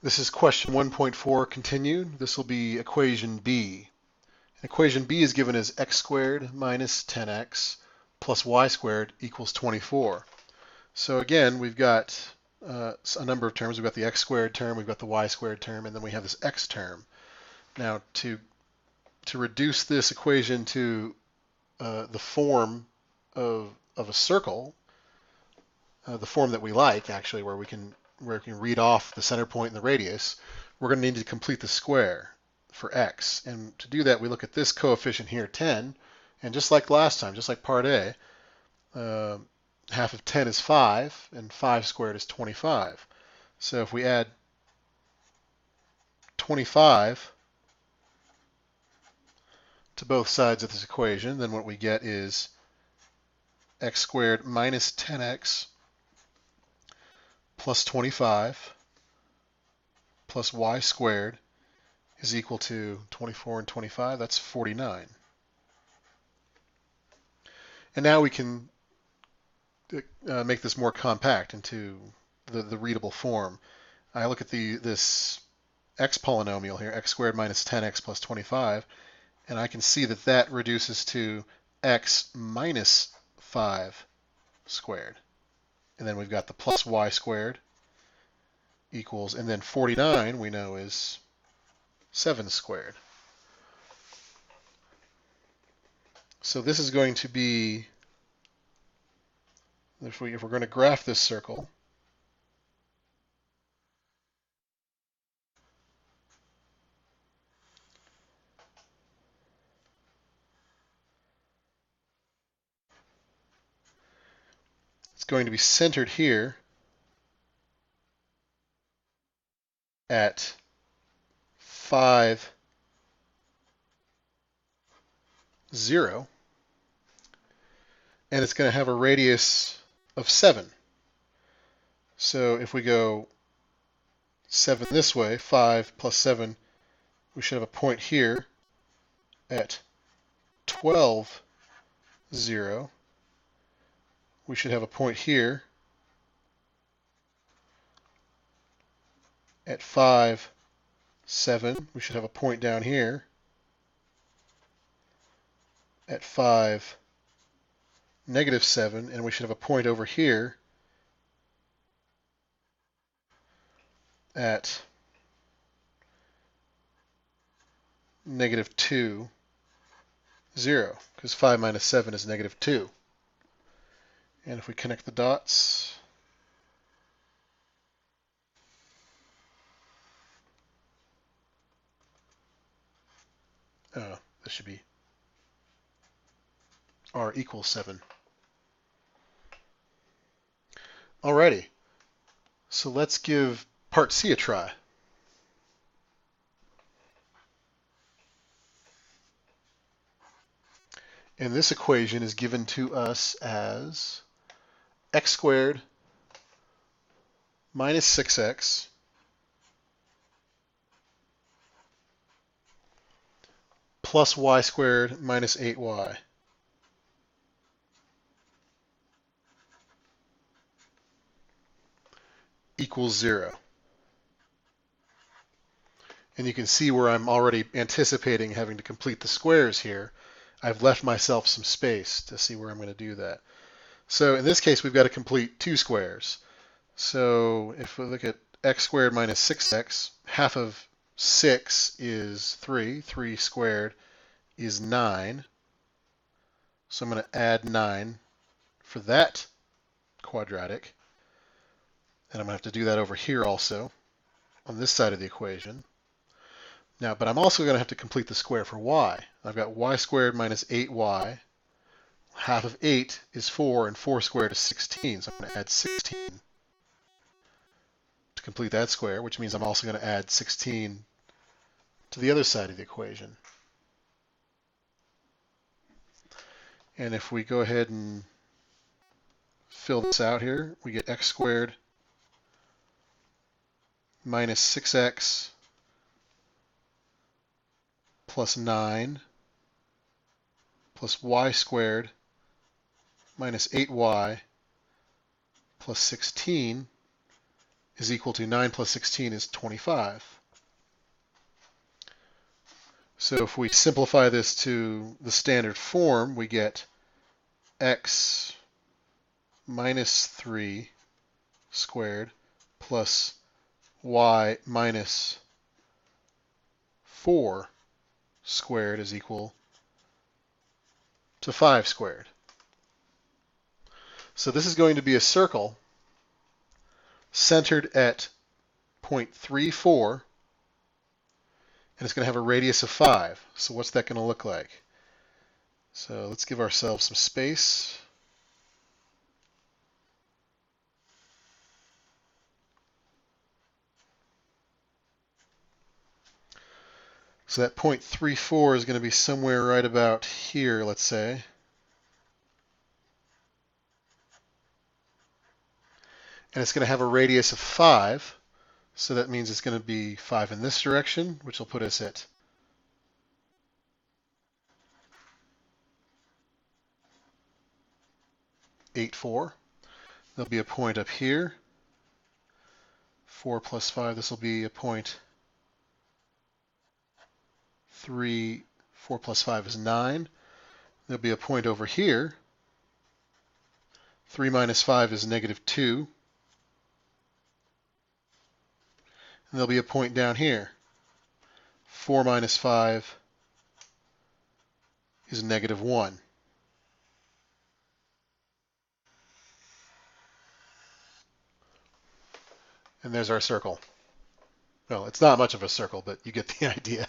This is question 1.4 continued. This will be equation B. Equation B is given as x squared minus 10x plus y squared equals 24. So again, we've got a number of terms. We've got the x squared term, we've got the y squared term, and then we have this x term. Now, to reduce this equation to the form of a circle, the form that we like, actually, where we can read off the center point and the radius, we're going to need to complete the square for x. And to do that, we look at this coefficient here, 10, and just like last time, just like part A, half of 10 is 5, and 5 squared is 25. So if we add 25 to both sides of this equation, then what we get is x squared minus 10x plus 25 plus y squared is equal to 24 and 25. That's 49. And now we can make this more compact into the readable form. I look at this x polynomial here, x squared minus 10x plus 25, and I can see that that reduces to x minus 5 squared. And then we've got the plus y squared equals, and then 49 we know is 7 squared. So this is going to be, if we're going to graph this circle, it's going to be centered here at 5, 0, and it's going to have a radius of 7. So if we go 7 this way, 5 plus 7, we should have a point here at 12, 0. We should have a point here at 5, 7. We should have a point down here at 5, negative 7, and we should have a point over here at negative 2, 0, because 5 minus 7 is negative 2. And if we connect the dots, this should be r equals 7. Alrighty, so let's give part C a try. And this equation is given to us as x squared minus 6x plus y squared minus 8y equals 0. And you can see where I'm already anticipating having to complete the squares here. I've left myself some space to see where I'm going to do that. So in this case, we've got to complete 2 squares. So if we look at x squared minus 6x, half of 6 is 3. 3 squared is 9. So I'm going to add 9 for that quadratic. And I'm going to have to do that over here also on this side of the equation. Now, but I'm also going to have to complete the square for y. I've got y squared minus 8y. Half of 8 is 4, and 4 squared is 16. So I'm going to add 16 to complete that square, which means I'm also going to add 16 to the other side of the equation. And if we go ahead and fill this out here, we get x squared minus 6x plus 9 plus y squared minus 8y plus 16 is equal to 9 plus 16 is 25. So if we simplify this to the standard form, we get x minus 3 squared plus y minus 4 squared is equal to 5 squared. So this is going to be a circle centered at 0.34, and it's going to have a radius of 5. So what's that going to look like? So let's give ourselves some space. So that 0.34 is going to be somewhere right about here, let's say. And it's going to have a radius of 5. So that means it's going to be 5 in this direction, which will put us at 8, 4. There'll be a point up here. 4 plus 5, this will be a point 3. 4 plus 5 is 9. There'll be a point over here. 3 minus 5 is negative 2. And there'll be a point down here. 4 minus 5 is negative 1. And there's our circle. Well, it's not much of a circle, but you get the idea.